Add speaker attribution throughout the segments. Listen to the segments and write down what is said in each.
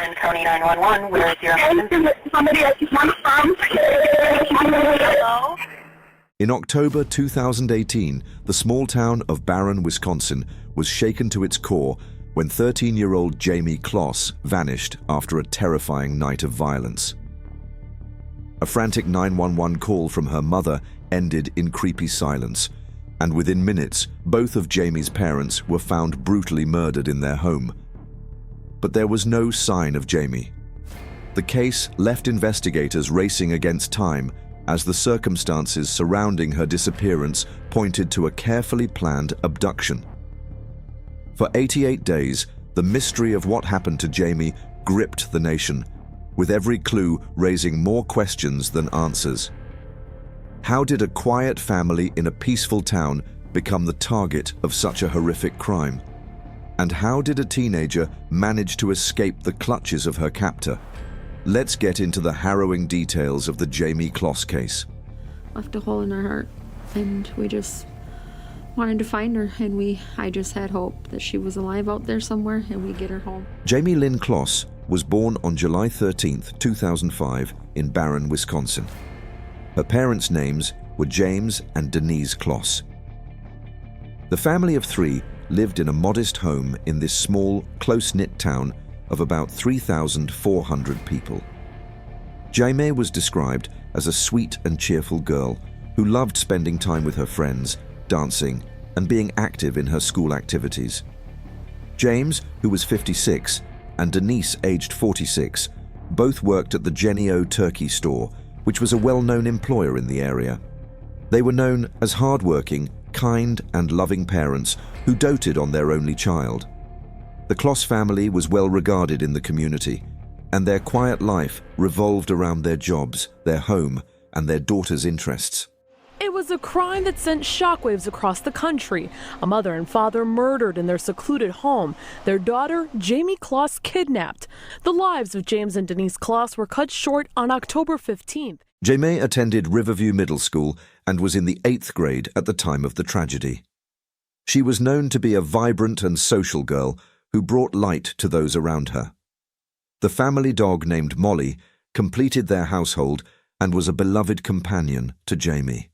Speaker 1: Barron County 911. Where is your husband?
Speaker 2: Somebody I just want from. Hello?
Speaker 3: In October 2018, the small town of Barron, Wisconsin, was shaken to its core when 13-year-old Jayme Closs vanished after a terrifying night of violence. A frantic 911 call from her mother ended in creepy silence, and within minutes, both of Jayme's parents were found brutally murdered in their home. But there was no sign of Jayme. The case left investigators racing against time as the circumstances surrounding her disappearance pointed to a carefully planned abduction. For 88 days, the mystery of what happened to Jayme gripped the nation, with every clue raising more questions than answers. How did a quiet family in a peaceful town become the target of such a horrific crime? And how did a teenager manage to escape the clutches of her captor? Let's get into the harrowing details of the Jayme Closs case.
Speaker 4: Left a hole in our heart, and we just wanted to find her, and I just had hope that she was alive out there somewhere and we'd get her home.
Speaker 3: Jayme Lynn Closs was born on July 13, 2005 in Barron, Wisconsin. Her parents' names were James and Denise Closs. The family of three lived in a modest home in this small, close-knit town of about 3,400 people. Jayme was described as a sweet and cheerful girl who loved spending time with her friends, dancing, and being active in her school activities. James, who was 56, and Denise, aged 46, both worked at the Jenny O Turkey store, which was a well-known employer in the area. They were known as hard-working, kind, and loving parents who doted on their only child. The Closs family was well regarded in the community, and their quiet life revolved around their jobs, their home, and their daughter's interests.
Speaker 5: It was a crime that sent shockwaves across the country. A mother and father murdered in their secluded home. Their daughter, Jayme Closs, kidnapped. The lives of James and Denise Closs were cut short on October 15th.
Speaker 3: Jayme attended Riverview Middle School and was in the 8th grade at the time of the tragedy. She was known to be a vibrant and social girl who brought light to those around her. The family dog named Molly completed their household and was a beloved companion to Jayme.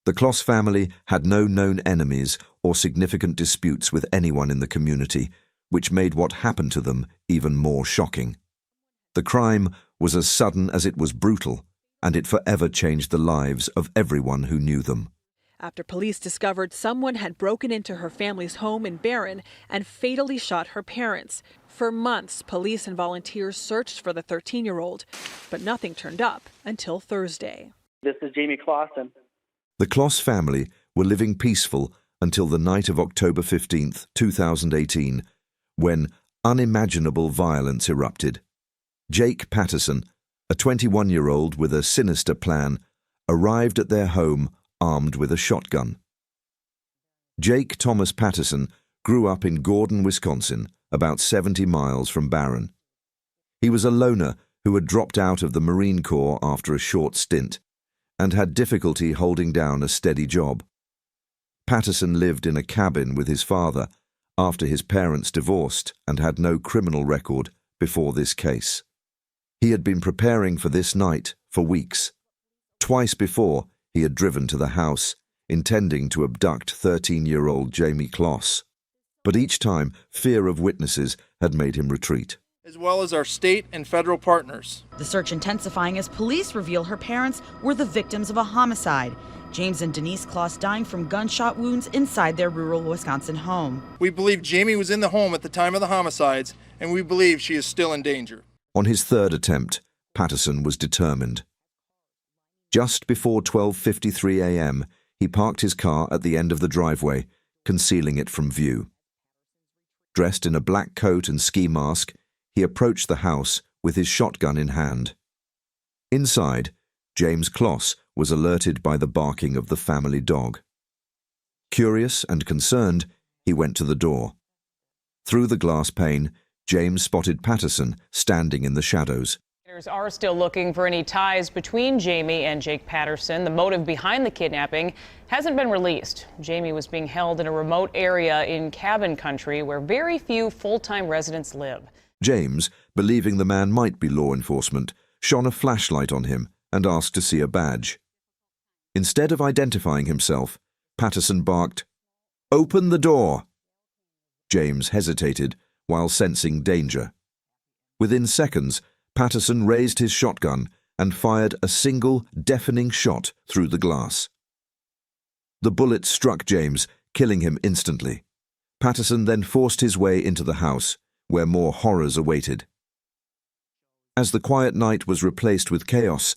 Speaker 3: The Closs family had no known enemies or significant disputes with anyone in the community, which made what happened to them even more shocking. The crime was as sudden as it was brutal, and it forever changed the lives of everyone who knew them.
Speaker 6: After police discovered someone had broken into her family's home in Barron and fatally shot her parents. For months, police and volunteers searched for the 13-year-old, but nothing turned up until Thursday.
Speaker 7: This is Jayme Closs.
Speaker 3: The Closs family were living peaceful until the night of October 15, 2018, when unimaginable violence erupted. Jake Patterson, a 21-year-old with a sinister plan, arrived at their home armed with a shotgun. Jake Thomas Patterson grew up in Gordon, Wisconsin, about 70 miles from Barron. He was a loner who had dropped out of the Marine Corps after a short stint and had difficulty holding down a steady job. Patterson lived in a cabin with his father after his parents divorced and had no criminal record before this case. He had been preparing for this night for weeks. Twice before, he had driven to the house, intending to abduct 13-year-old Jayme Closs. But each time, fear of witnesses had made him retreat.
Speaker 8: As well as our state and federal partners.
Speaker 9: The search intensifying as police reveal her parents were the victims of a homicide. James and Denise Closs dying from gunshot wounds inside their rural Wisconsin home.
Speaker 8: We believe Jayme was in the home at the time of the homicides, and we believe she is still in danger.
Speaker 3: On his third attempt, Patterson was determined. Just before 12:53 a.m., he parked his car at the end of the driveway, concealing it from view. Dressed in a black coat and ski mask, he approached the house with his shotgun in hand. Inside, James Closs was alerted by the barking of the family dog. Curious and concerned, he went to the door. Through the glass pane, James spotted Patterson standing in the shadows.
Speaker 10: Investigators are still looking for any ties between Jayme and Jake Patterson. The motive behind the kidnapping hasn't been released. Jayme was being held in a remote area in cabin country where very few full-time residents live.
Speaker 3: James, believing the man might be law enforcement, shone a flashlight on him and asked to see a badge. Instead of identifying himself, Patterson barked, "Open the door!" James hesitated while sensing danger. Within seconds, Patterson raised his shotgun and fired a single, deafening shot through the glass. The bullet struck James, killing him instantly. Patterson then forced his way into the house, where more horrors awaited. As the quiet night was replaced with chaos,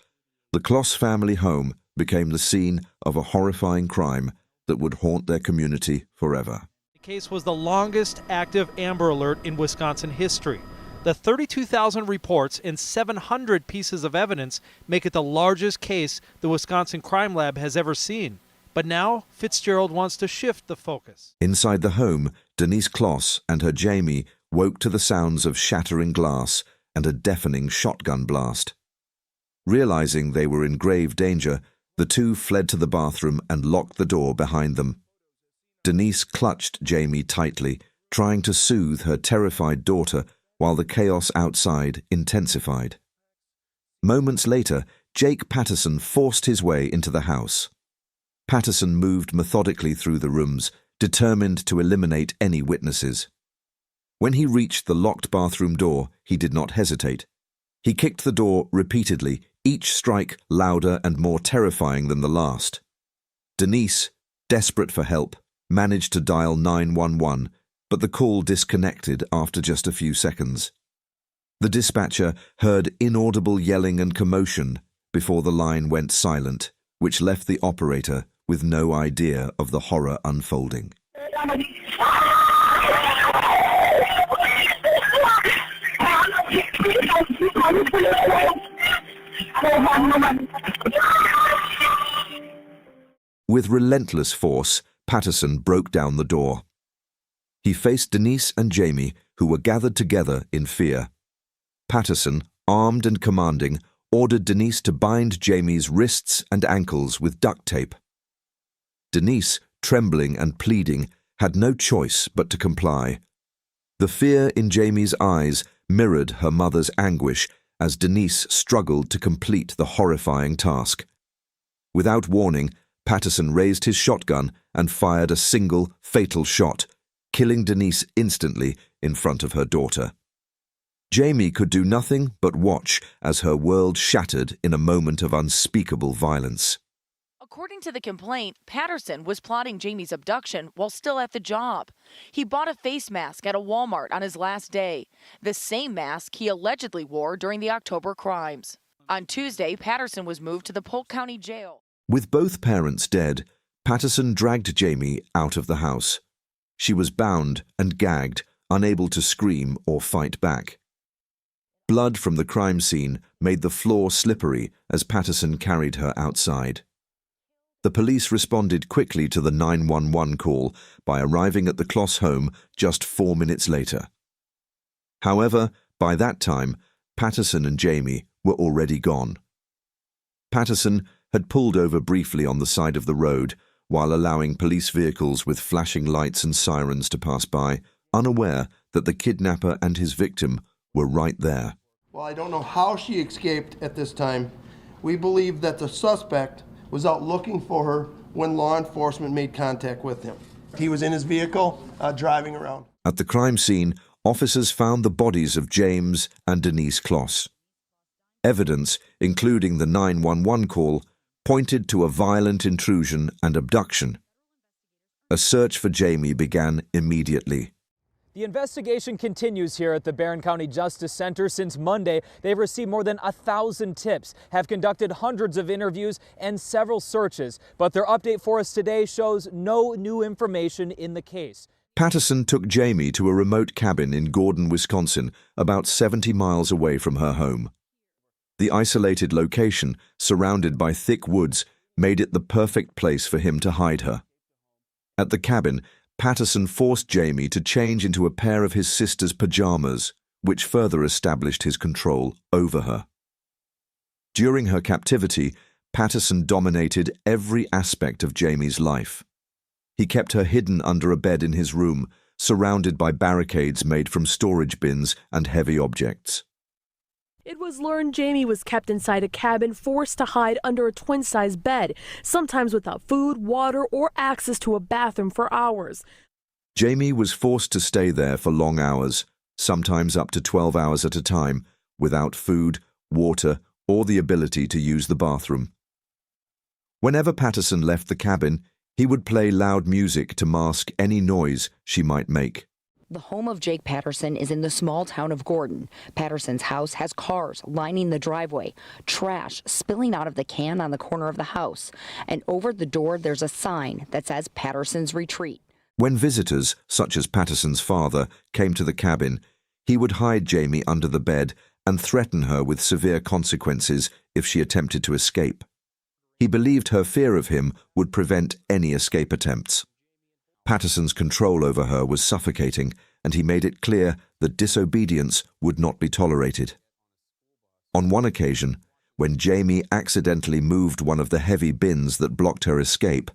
Speaker 3: the Closs family home became the scene of a horrifying crime that would haunt their community forever.
Speaker 7: The case was the longest active Amber Alert in Wisconsin history. The 32,000 reports and 700 pieces of evidence make it the largest case the Wisconsin Crime Lab has ever seen. But now, Fitzgerald wants to shift the focus.
Speaker 3: Inside the home, Denise Closs and her Jayme woke to the sounds of shattering glass and a deafening shotgun blast. Realizing they were in grave danger, the two fled to the bathroom and locked the door behind them. Denise clutched Jayme tightly, trying to soothe her terrified daughter while the chaos outside intensified. Moments later, Jake Patterson forced his way into the house. Patterson moved methodically through the rooms, determined to eliminate any witnesses. When he reached the locked bathroom door, he did not hesitate. He kicked the door repeatedly, each strike louder and more terrifying than the last. Denise, desperate for help, managed to dial 911, but the call disconnected after just a few seconds. The dispatcher heard inaudible yelling and commotion before the line went silent, which left the operator with no idea of the horror unfolding. With relentless force, Patterson broke down the door. He faced Denise and Jayme, who were gathered together in fear. Patterson, armed and commanding, ordered Denise to bind Jayme's wrists and ankles with duct tape. Denise, trembling and pleading, had no choice but to comply. The fear in Jayme's eyes mirrored her mother's anguish as Denise struggled to complete the horrifying task. Without warning, Patterson raised his shotgun and fired a single, fatal shot, killing Denise instantly in front of her daughter. Jayme could do nothing but watch as her world shattered in a moment of unspeakable violence.
Speaker 11: According to the complaint, Patterson was plotting Jayme's abduction while still at the job. He bought a face mask at a Walmart on his last day, the same mask he allegedly wore during the October crimes. On Tuesday, Patterson was moved to the Polk County Jail.
Speaker 3: With both parents dead, Patterson dragged Jayme out of the house. She was bound and gagged, unable to scream or fight back. Blood from the crime scene made the floor slippery as Patterson carried her outside. The police responded quickly to the 911 call by arriving at the Closs home just 4 minutes later. However, by that time, Patterson and Jayme were already gone. Patterson had pulled over briefly on the side of the road while allowing police vehicles with flashing lights and sirens to pass by, unaware that the kidnapper and his victim were right there.
Speaker 12: Well, I don't know how she escaped at this time. We believe that the suspect was out looking for her when law enforcement made contact with him. He was in his vehicle, driving around.
Speaker 3: At the crime scene, officers found the bodies of James and Denise Closs. Evidence, including the 911 call, pointed to a violent intrusion and abduction. A search for Jayme began immediately.
Speaker 13: The investigation continues here at the Barron County Justice Center. Since Monday, they've received more than 1,000 tips, have conducted hundreds of interviews and several searches. But their update for us today shows no new information in the case.
Speaker 3: Patterson took Jayme to a remote cabin in Gordon, Wisconsin, about 70 miles away from her home. The isolated location, surrounded by thick woods, made it the perfect place for him to hide her. At the cabin, Patterson forced Jayme to change into a pair of his sister's pajamas, which further established his control over her. During her captivity, Patterson dominated every aspect of Jayme's life. He kept her hidden under a bed in his room, surrounded by barricades made from storage bins and heavy objects.
Speaker 5: It was learned Jayme was kept inside a cabin, forced to hide under a twin-size bed, sometimes without food, water, or access to a bathroom for hours.
Speaker 3: Jayme was forced to stay there for long hours, sometimes up to 12 hours at a time, without food, water, or the ability to use the bathroom. Whenever Patterson left the cabin, he would play loud music to mask any noise she might make.
Speaker 14: The home of Jake Patterson is in the small town of Gordon. Patterson's house has cars lining the driveway, trash spilling out of the can on the corner of the house, and over the door there's a sign that says Patterson's Retreat.
Speaker 3: When visitors, such as Patterson's father, came to the cabin, he would hide Jayme under the bed and threaten her with severe consequences if she attempted to escape. He believed her fear of him would prevent any escape attempts. Patterson's control over her was suffocating, and he made it clear that disobedience would not be tolerated. On one occasion, when Jayme accidentally moved one of the heavy bins that blocked her escape,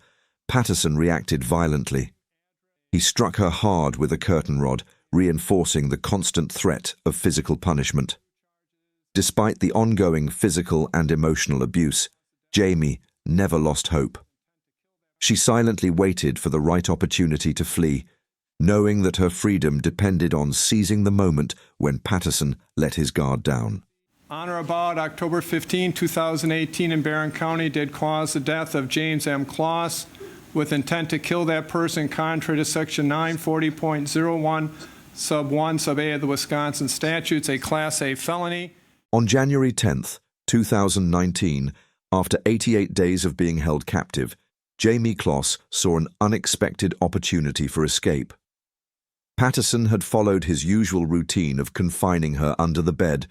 Speaker 3: Patterson reacted violently. He struck her hard with a curtain rod, reinforcing the constant threat of physical punishment. Despite the ongoing physical and emotional abuse, Jayme never lost hope. She silently waited for the right opportunity to flee, knowing that her freedom depended on seizing the moment when Patterson let his guard down.
Speaker 15: On or about October 15, 2018 in Barron County did cause the death of Jayme M. Closs with intent to kill that person contrary to Section 940.01 sub 1 sub A of the Wisconsin statutes, a Class A felony.
Speaker 3: On January 10, 2019, after 88 days of being held captive, Jayme Closs saw an unexpected opportunity for escape. Patterson had followed his usual routine of confining her under the bed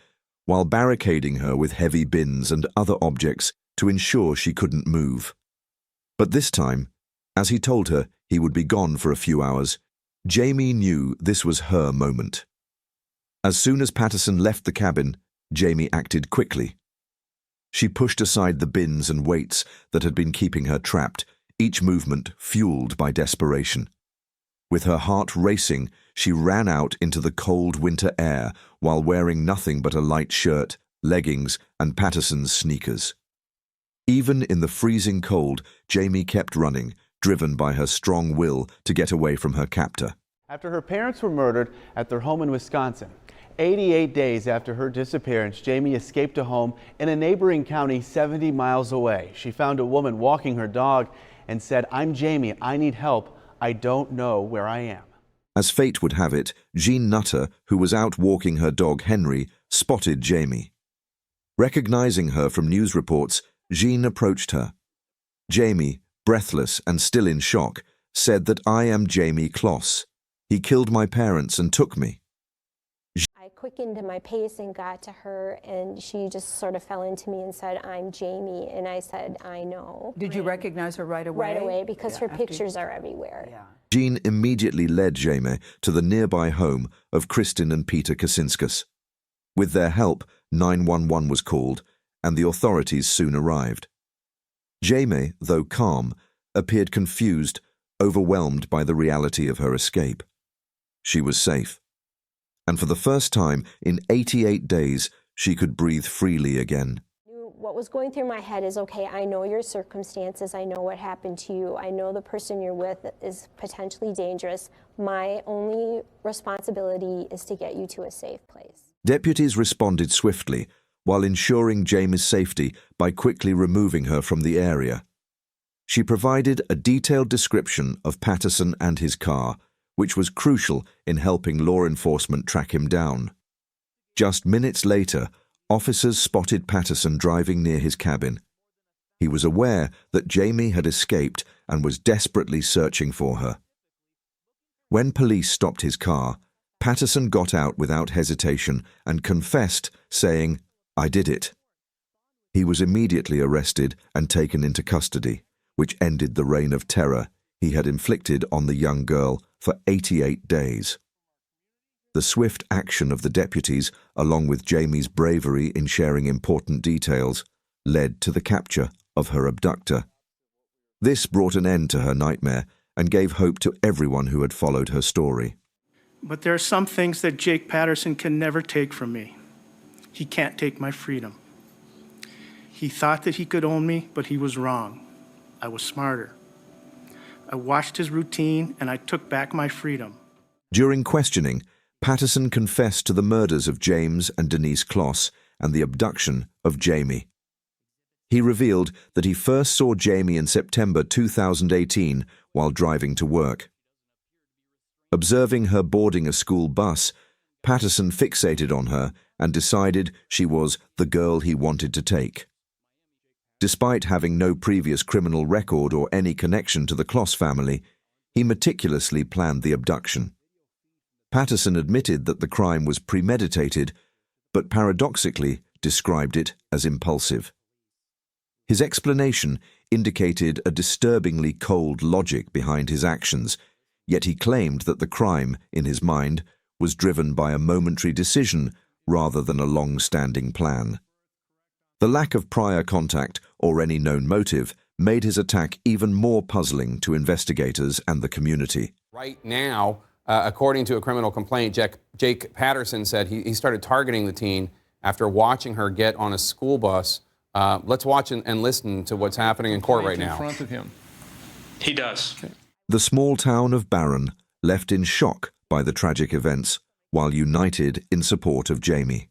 Speaker 3: while barricading her with heavy bins and other objects to ensure she couldn't move. But this time, as he told her he would be gone for a few hours, Jayme knew this was her moment. As soon as Patterson left the cabin, Jayme acted quickly. She pushed aside the bins and weights that had been keeping her trapped, each movement fueled by desperation. With her heart racing, she ran out into the cold winter air while wearing nothing but a light shirt, leggings, and Patterson's sneakers. Even in the freezing cold, Jayme kept running, driven by her strong will to get away from her captor.
Speaker 16: After her parents were murdered at their home in Wisconsin, 88 days after her disappearance, Jayme escaped a home in a neighboring county 70 miles away. She found a woman walking her dog and said, "I'm Jayme, I need help. I don't know where I am."
Speaker 3: As fate would have it, Jean Nutter, who was out walking her dog Henry, spotted Jayme. Recognizing her from news reports, Jean approached her. Jayme, breathless and still in shock, said that I am Jayme Closs. He killed my parents and took me.
Speaker 17: I quickened my pace and got to her, and she just sort of fell into me and said, "I'm Jayme," and I said, "I know."
Speaker 18: Did you recognize her right away?
Speaker 17: Right away, because her pictures are everywhere.
Speaker 18: Yeah.
Speaker 3: Jean immediately led Jayme to the nearby home of Kristin and Peter Kacinskas. With their help, 911 was called, and the authorities soon arrived. Jayme, though calm, appeared confused, overwhelmed by the reality of her escape. She was safe. And for the first time in 88 days, she could breathe freely again.
Speaker 17: What was going through my head is, okay, I know your circumstances, I know what happened to you, I know the person you're with is potentially dangerous. My only responsibility is to get you to a safe place.
Speaker 3: Deputies responded swiftly, while ensuring Jayme's safety by quickly removing her from the area. She provided a detailed description of Patterson and his car, which was crucial in helping law enforcement track him down. Just minutes later, officers spotted Patterson driving near his cabin. He was aware that Jayme had escaped and was desperately searching for her. When police stopped his car, Patterson got out without hesitation and confessed, saying, "I did it." He was immediately arrested and taken into custody, which ended the reign of terror he had inflicted on the young girl for 88 days. The swift action of the deputies, along with Jayme's bravery in sharing important details, led to the capture of her abductor. This brought an end to her nightmare and gave hope to everyone who had followed her story.
Speaker 18: But there are some things that Jake Patterson can never take from me. He can't take my freedom. He thought that he could own me, but he was wrong. I was smarter. I watched his routine and I took back my freedom.
Speaker 3: During questioning, Patterson confessed to the murders of James and Denise Closs and the abduction of Jayme. He revealed that he first saw Jayme in September 2018 while driving to work. Observing her boarding a school bus, Patterson fixated on her and decided she was the girl he wanted to take. Despite having no previous criminal record or any connection to the Closs family, he meticulously planned the abduction. Patterson admitted that the crime was premeditated, but paradoxically described it as impulsive. His explanation indicated a disturbingly cold logic behind his actions, yet he claimed that the crime, in his mind, was driven by a momentary decision rather than a long-standing plan. The lack of prior contact or any known motive made his attack even more puzzling to investigators and the community.
Speaker 19: Right now, according to a criminal complaint, Jake Patterson said he started targeting the teen after watching her get on a school bus. Let's watch and listen to what's happening in court right now.
Speaker 15: In front of him. He does. Okay.
Speaker 3: The small town of Barron left in shock by the tragic events, while united in support of Jayme.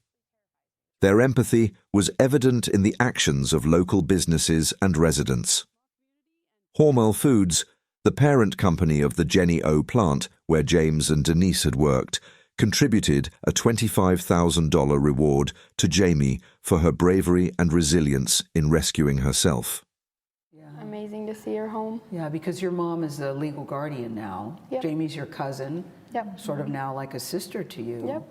Speaker 3: Their empathy was evident in the actions of local businesses and residents. Hormel Foods, the parent company of the Jenny O plant where James and Denise had worked, contributed a $25,000 reward to Jayme for her bravery and resilience in rescuing herself.
Speaker 20: Amazing to see her home.
Speaker 21: Yeah, because your mom is the legal guardian now.
Speaker 20: Yep.
Speaker 21: Jamie's your cousin.
Speaker 20: Yep.
Speaker 21: Sort of now like a sister to you.
Speaker 20: Yep.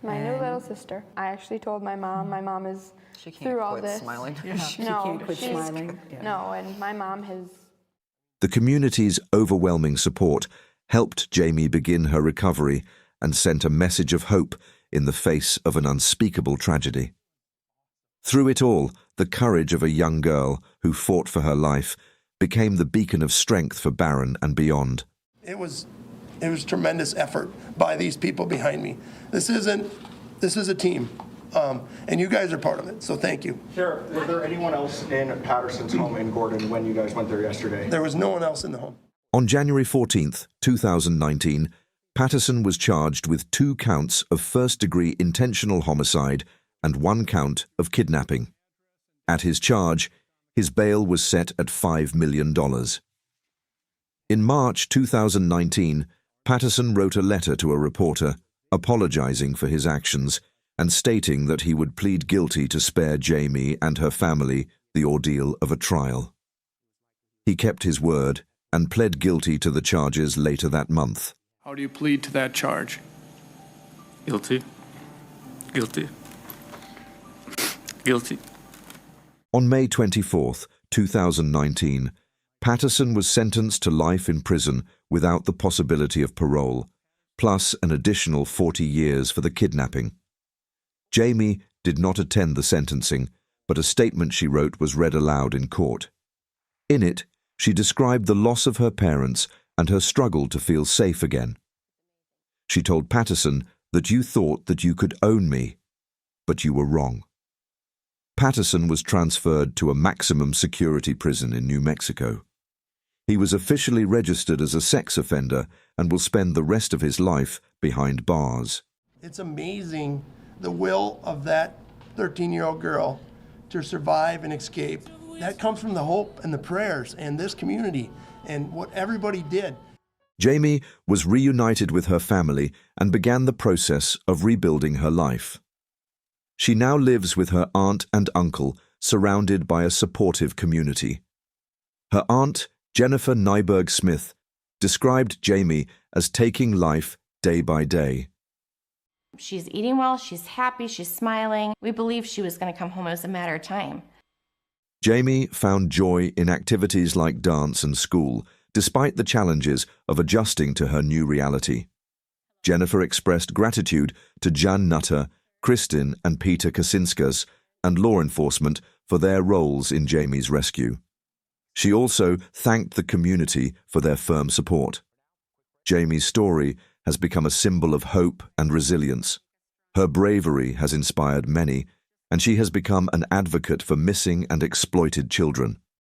Speaker 20: My new little sister. I actually told my mom is through all this.
Speaker 21: Smiling. Yeah. She
Speaker 20: No,
Speaker 21: can't quit
Speaker 20: she's-
Speaker 21: smiling. Yeah.
Speaker 20: No, and my mom has.
Speaker 3: The community's overwhelming support helped Jayme begin her recovery and sent a message of hope in the face of an unspeakable tragedy. Through it all, the courage of a young girl who fought for her life became the beacon of strength for Barron and beyond.
Speaker 12: It was tremendous effort by these people behind me. This is a team, and you guys are part of it, so thank you.
Speaker 22: Sheriff, was there anyone else in Patterson's home in Gordon when you guys went there yesterday?
Speaker 12: There was no one else in the home.
Speaker 3: On January 14th, 2019, Patterson was charged with 2 counts of first-degree intentional homicide and 1 count of kidnapping. At his charge, his bail was set at $5 million. In March 2019, Patterson wrote a letter to a reporter apologizing for his actions and stating that he would plead guilty to spare Jayme and her family the ordeal of a trial. He kept his word and pled guilty to the charges later that month.
Speaker 18: How do you plead to that charge?
Speaker 22: Guilty. Guilty. Guilty.
Speaker 3: On May 24, 2019, Patterson was sentenced to life in prison without the possibility of parole, plus an additional 40 years for the kidnapping. Jayme did not attend the sentencing, but a statement she wrote was read aloud in court. In it, she described the loss of her parents and her struggle to feel safe again. She told Patterson that you thought that you could own me, but you were wrong. Patterson was transferred to a maximum security prison in New Mexico. He was officially registered as a sex offender and will spend the rest of his life behind bars.
Speaker 12: It's amazing the will of that 13-year-old girl to survive and escape. That comes from the hope and the prayers and this community and what everybody did.
Speaker 3: Jayme was reunited with her family and began the process of rebuilding her life. She now lives with her aunt and uncle, surrounded by a supportive community. Her aunt, Jennifer Nyberg-Smith, described Jayme as taking life day by day.
Speaker 23: She's eating well, she's happy, she's smiling. We believed she was going to come home. It was a matter of time.
Speaker 3: Jayme found joy in activities like dance and school, despite the challenges of adjusting to her new reality. Jennifer expressed gratitude to Jan Nutter, Kristin and Peter Kacinskas, and law enforcement for their roles in Jayme's rescue. She also thanked the community for their firm support. Jayme's story has become a symbol of hope and resilience. Her bravery has inspired many, and she has become an advocate for missing and exploited children.